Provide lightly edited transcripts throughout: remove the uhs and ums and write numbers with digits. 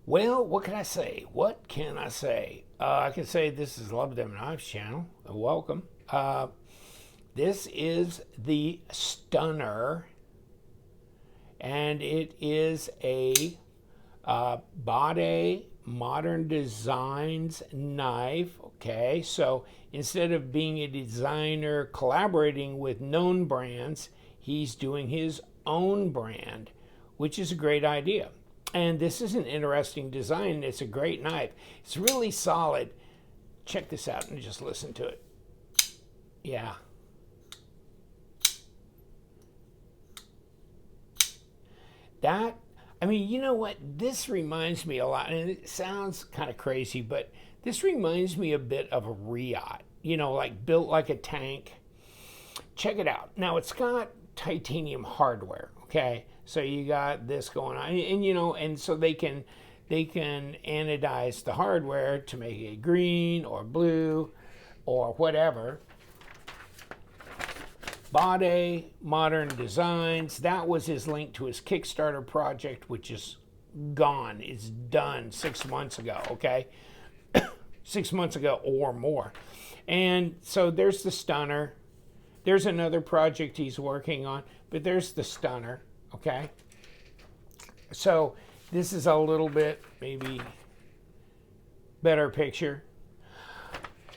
Well, what can I say? What can I say? I can say this is Love Them Knives channel. Welcome. This is the Stunner, and it is a Bade Modern Designs knife. Okay, so instead of being a designer collaborating with known brands, he's doing his own brand, which is a great idea. And this is an interesting design. It's a great knife. It's really solid. Check this out and just listen to it. Yeah. That, I mean, you know what? This reminds me a lot, and it sounds kind of crazy, but this reminds me a bit of a Riot, like built like a tank. Check it out. Now, it's got titanium hardware, okay? So you got this going on, and so they can anodize the hardware to make it green or blue or whatever. Bade Modern Designs, that was his link to his Kickstarter project, which is gone. It's done 6 months ago, okay? 6 months ago or more. And so there's the Stunner. There's another project he's working on, but there's the Stunner, okay? So this is a little bit maybe better picture.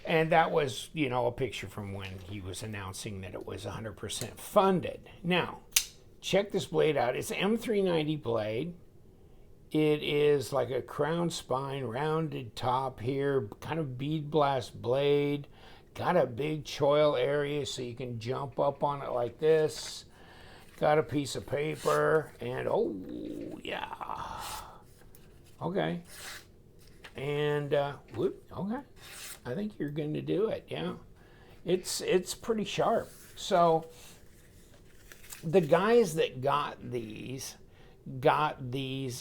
And that was, a picture from when he was announcing that it was 100% funded. Now, check this blade out. It's an M390 blade. It is like a crown spine, rounded top here, kind of bead blast blade. Got a big choil area so you can jump up on it like this. Got a piece of paper, and oh, yeah. Okay. And, okay. I think you're going to do it, yeah. It's pretty sharp. So the guys that got these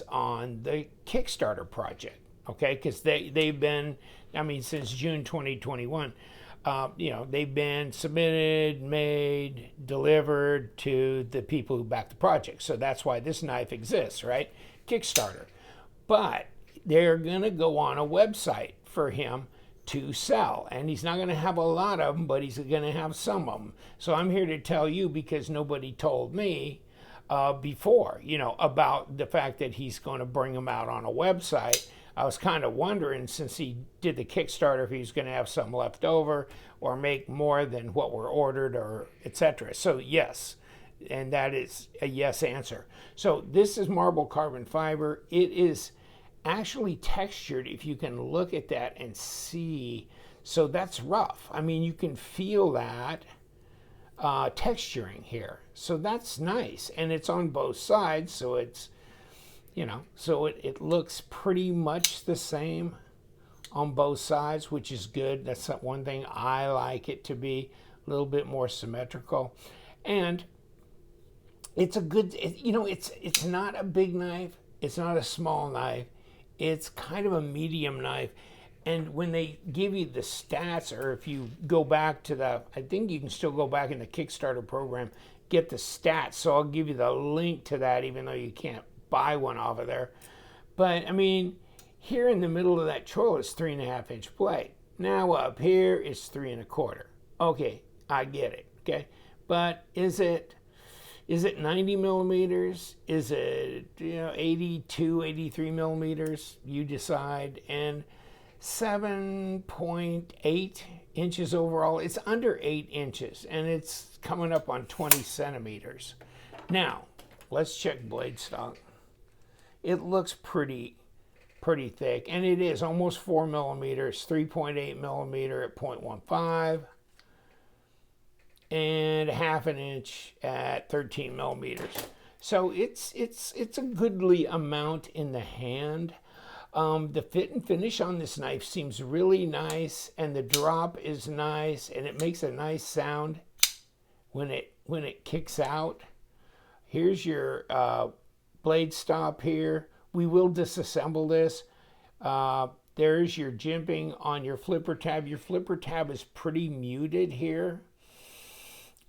on the Kickstarter project, okay? Because they've been, since June 2021, they've been submitted, made, delivered to the people who backed the project. So that's why this knife exists, right? Kickstarter. But they're going to go on a website for him to sell. And he's not going to have a lot of them, but he's going to have some of them. So I'm here to tell you, because nobody told me before, about the fact that he's going to bring them out on a website. I was kind of wondering, since he did the Kickstarter, if he's going to have some left over or make more than what were ordered, or etc. So yes, and that is a yes answer. So this is marble carbon fiber. It is actually textured, if you can look at that and see. So that's rough. You can feel that texturing here. So that's nice. And it's on both sides, so it's, so it looks pretty much the same on both sides, which is good. That's one thing I like it to be, a little bit more symmetrical. And it's a good, it's not a big knife. It's not a small knife. It's kind of a medium knife. And when they give you the stats, or if you go back to I think you can still go back in the Kickstarter program, get the stats. So I'll give you the link to that, even though you can't buy one off of there. But here in the middle of that choil is 3.5 inch blade. Now up here is 3 1/4. Okay, I get it. Okay, but is it 90 millimeters? Is it 82, 83 millimeters? You decide. And 7.8 inches overall. It's under 8 inches, and it's coming up on 20 centimeters. Now, let's check blade stock. It looks pretty thick, and it is almost 4 millimeters, 3.8 millimeter at 0.15. and 1/2 inch at 13 millimeters. So it's a goodly amount in the hand. The fit and finish on this knife seems really nice, and the drop is nice, and it makes a nice sound when it kicks out. Here's your blade stop here. We will disassemble this. There's your jimping on your flipper tab. Your flipper tab is pretty muted here.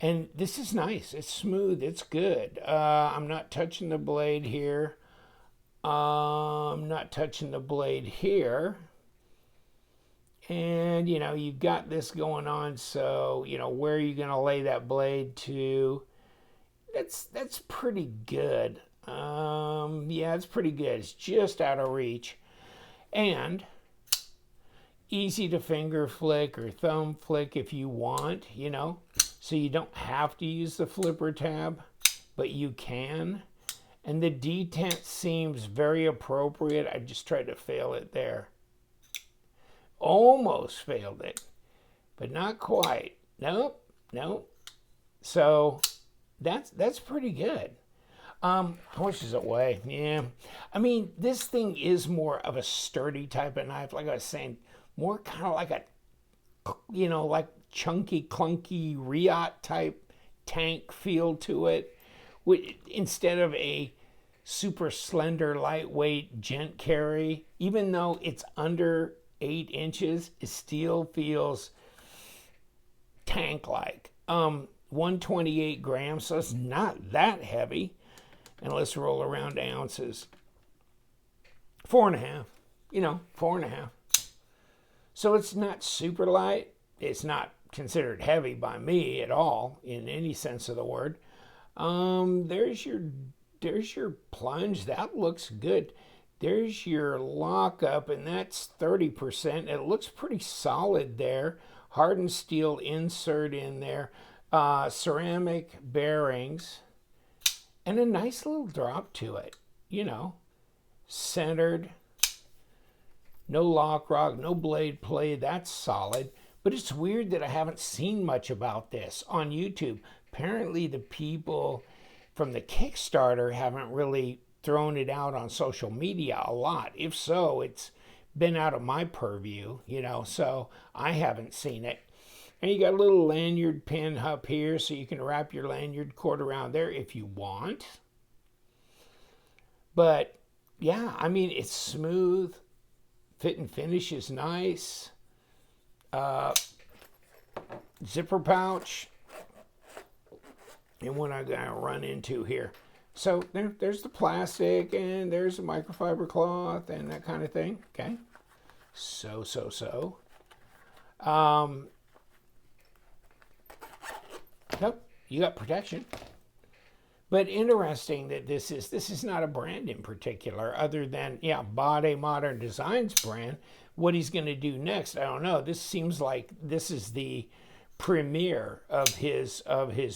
And this is nice. It's smooth. It's good. I'm not touching the blade here. I'm not touching the blade here. And, you know, you've got this going on, so, you know, where are you going to lay that blade to? That's pretty good. Yeah, it's pretty good. It's just out of reach. And easy to finger flick or thumb flick if you want, you know. So you don't have to use the flipper tab, but you can. And the detent seems very appropriate. I just tried to fail it there. Almost failed it, but not quite. Nope, nope. So that's pretty good. How much does it weigh? Yeah, I mean, this thing is more of a sturdy type of knife. Like I was saying, more kind of like a, you know, like chunky, clunky Riot type tank feel to it, instead of a super slender, lightweight gent carry. Even though it's under 8 inches, it still feels tank-like. 128 grams, so it's not that heavy. And let's roll around to ounces. 4.5, you know, 4.5. So it's not super light. It's not considered heavy by me at all, in any sense of the word. There's your plunge. That looks good. There's your lockup, and that's 30%. It looks pretty solid there. Hardened steel insert in there. Ceramic bearings. And a nice little drop to it. You know, centered. No lock rock, no blade play. That's solid. But it's weird that I haven't seen much about this on YouTube. Apparently the people from the Kickstarter haven't really thrown it out on social media a lot. If so, it's been out of my purview, you know, so I haven't seen it. And you got a little lanyard pin up here, so you can wrap your lanyard cord around there if you want. But yeah, I mean, it's smooth. Fit and finish is nice. Zipper pouch. And what I'm going to run into here. So there's the plastic, and there's a microfiber cloth and that kind of thing. Okay. So. Nope, you got protection. But interesting that this is not a brand in particular, other than, yeah, Bade Modern Designs brand. What he's going to do next, I don't know. This seems like this is the premiere of his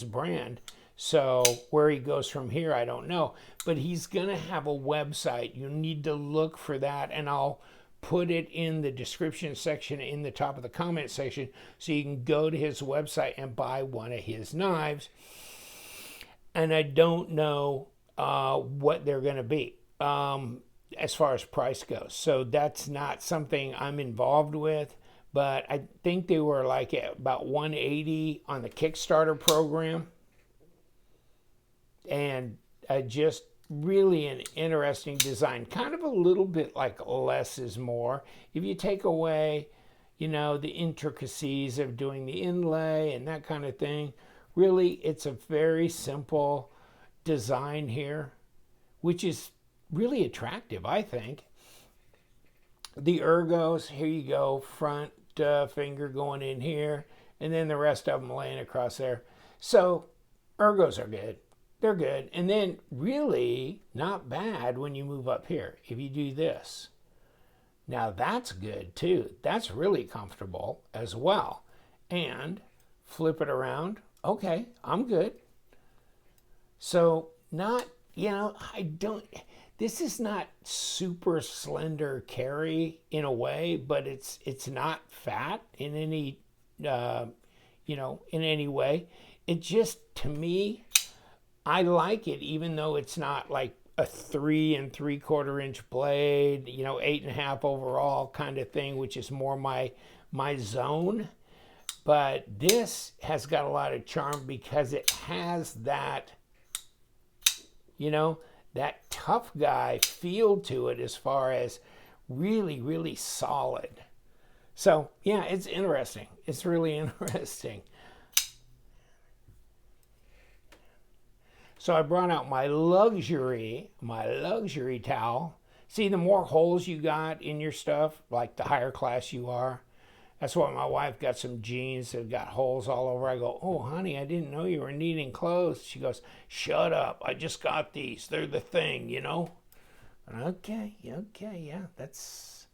brand. So where he goes from here, I don't know. But he's going to have a website. You need to look for that, and I'll put it in the description section in the top of the comment section, so you can go to his website and buy one of his knives. And I don't know what they're going to be as far as price goes. So that's not something I'm involved with. But I think they were like at about $180 on the Kickstarter program. And just really an interesting design. Kind of a little bit like less is more. If you take away, you know, the intricacies of doing the inlay and that kind of thing, really it's a very simple design here, which is really attractive, I think. The ergos, here you go, front finger going in here, and then the rest of them laying across there. So ergos are good. They're good. And then really not bad when you move up here. If you do this, now that's good too. That's really comfortable as well. And flip it around. Okay, I'm good. So not, you know, this is not super slender carry in a way, but it's not fat in any, you know, in any way. It just, to me, I like it, even though it's not like a 3 3/4 inch blade, you know, 8.5 overall kind of thing, which is more my zone. But this has got a lot of charm because it has that, you know, that tough guy feel to it as far as really, really solid. So yeah, it's interesting. It's really interesting. So I brought out my luxury towel. See, the more holes you got in your stuff, like the higher class you are. That's why my wife got some jeans that got holes all over. I go, oh, honey, I didn't know you were needing clothes. She goes, shut up. I just got these. They're the thing, you know? Okay, yeah, that's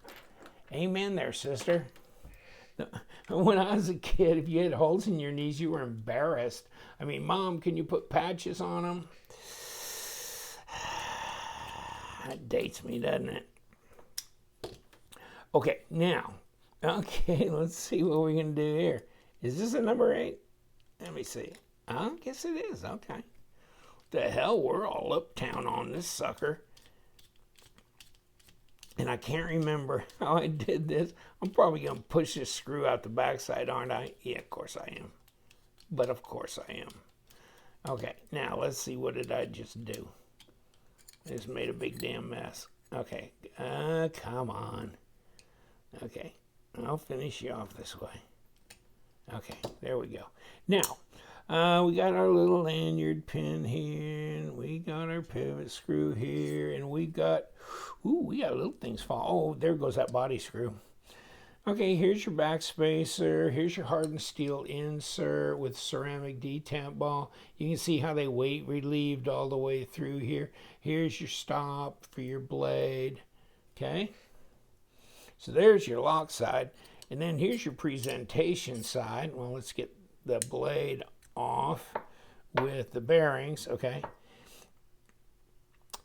amen there, sister. When I was a kid, if you had holes in your knees, you were embarrassed. I mean, Mom, can you put patches on them? That dates me, doesn't it? Okay, now, let's see what we can do here. Is this a number 8? Let me see. I guess it is. Okay. The hell, we're all uptown on this sucker. And I can't remember how I did this. I'm probably going to push this screw out the backside, aren't I? Yeah, of course I am. But of course I am. Okay, now let's see, what did I just do? I just made a big damn mess. Okay, come on. Okay, I'll finish you off this way. Okay, there we go. Now, we got our little lanyard pin here, and we got our pivot screw here, and we got little things fall. Oh, there goes that body screw. Okay, here's your back spacer. Here's your hardened steel insert with ceramic detent ball. You can see how they weight relieved all the way through here. Here's your stop for your blade. Okay, so there's your lock side. And then here's your presentation side. Well, let's get the blade off with the bearings, okay?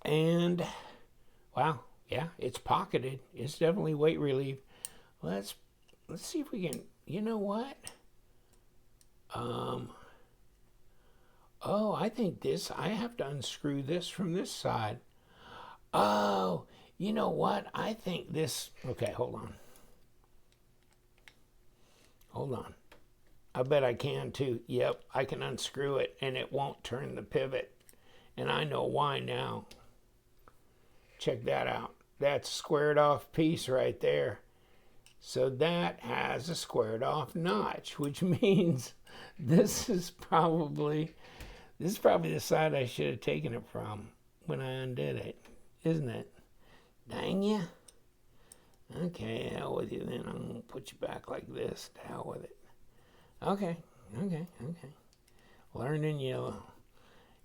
And, wow, yeah, it's pocketed. It's definitely weight relieved. Let's see if we can, you know what? Oh, I think I have to unscrew this from this side. Oh, you know what? I think this, okay, hold on. I bet I can too. Yep, I can unscrew it and it won't turn the pivot. And I know why now. Check that out. That's a squared off piece right there. So that has a squared off notch, which means this is probably the side I should have taken it from when I undid it, isn't it? Dang ya. Okay, hell with you then. I'm going to put you back like this. To hell with it. Okay. Learning, you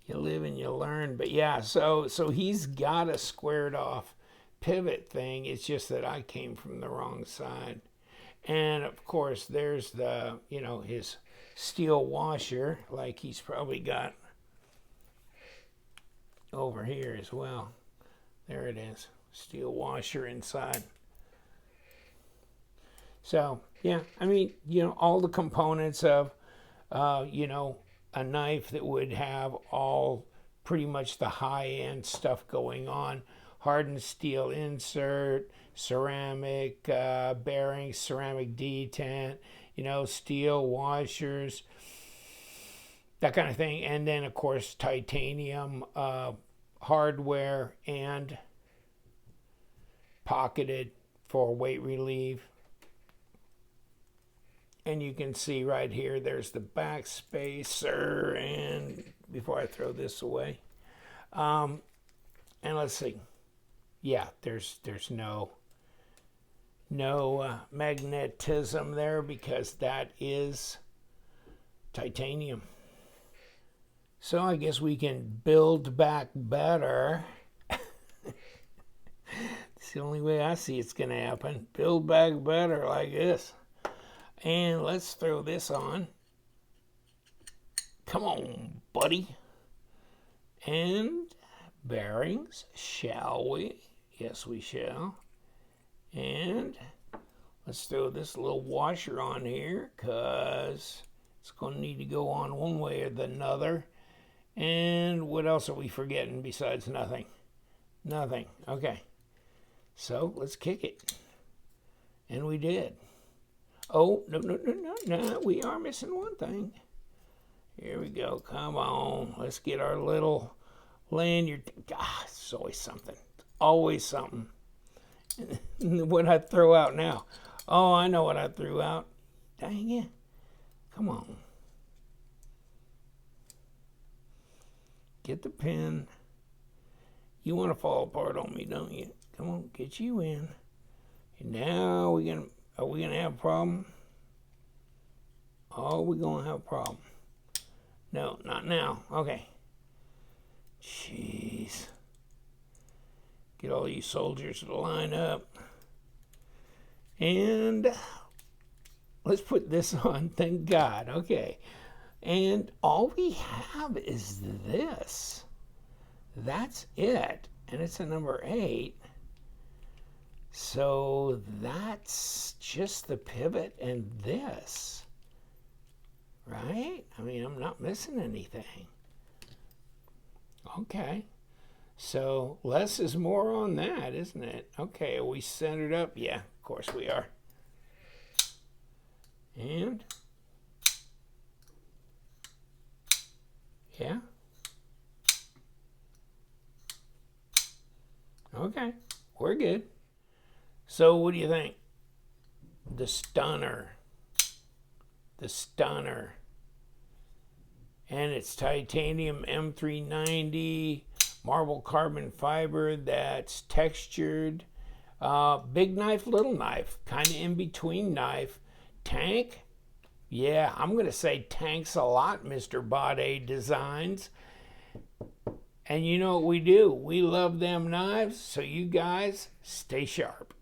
live and you learn. But yeah, so he's got a squared off pivot thing. It's just that I came from the wrong side. And of course, there's the, his steel washer, like he's probably got over here as well. There it is. Steel washer inside. So, yeah, I mean, all the components of, a knife that would have all pretty much the high-end stuff going on. Hardened steel insert, ceramic bearings, ceramic detent, steel washers, that kind of thing. And then, of course, titanium hardware and pocketed for weight relief. And you can see right here, there's the back spacer. And before I throw this away, and let's see. Yeah, there's no magnetism there because that is titanium. So I guess we can build back better. It's the only way I see it's going to happen. Build back better like this. And let's throw this on. Come on, buddy. And bearings, shall we? Yes, we shall. And let's throw this little washer on here because it's going to need to go on one way or the other. And what else are we forgetting besides nothing? Nothing. Okay. So let's kick it. And we did. Oh, no. We are missing one thing. Here we go. Come on. Let's get our little lanyard. God, it's always something. Always something. What I throw out now? Oh, I know what I threw out. Dang it. Come on. Get the pin. You want to fall apart on me, don't you? Come on, get you in. And now are we gonna have a problem? Oh, we're gonna have a problem. No, not now. Okay. Jeez. Get all you soldiers to line up. And let's put this on, thank God. Okay. And all we have is this. That's it. And it's a number 8. So that's just the pivot and this. Right? I mean, I'm not missing anything. Okay. So less is more on that, isn't it? Okay, are we centered up? Yeah, of course we are. And yeah. Okay, we're good. So what do you think? The stunner. The stunner. And it's titanium M390, marble carbon fiber that's textured. Big knife, little knife, kind of in between knife. Tank? Yeah, I'm going to say tanks a lot, Mr. Bade Designs. And you know what we do? We love them knives, so you guys stay sharp.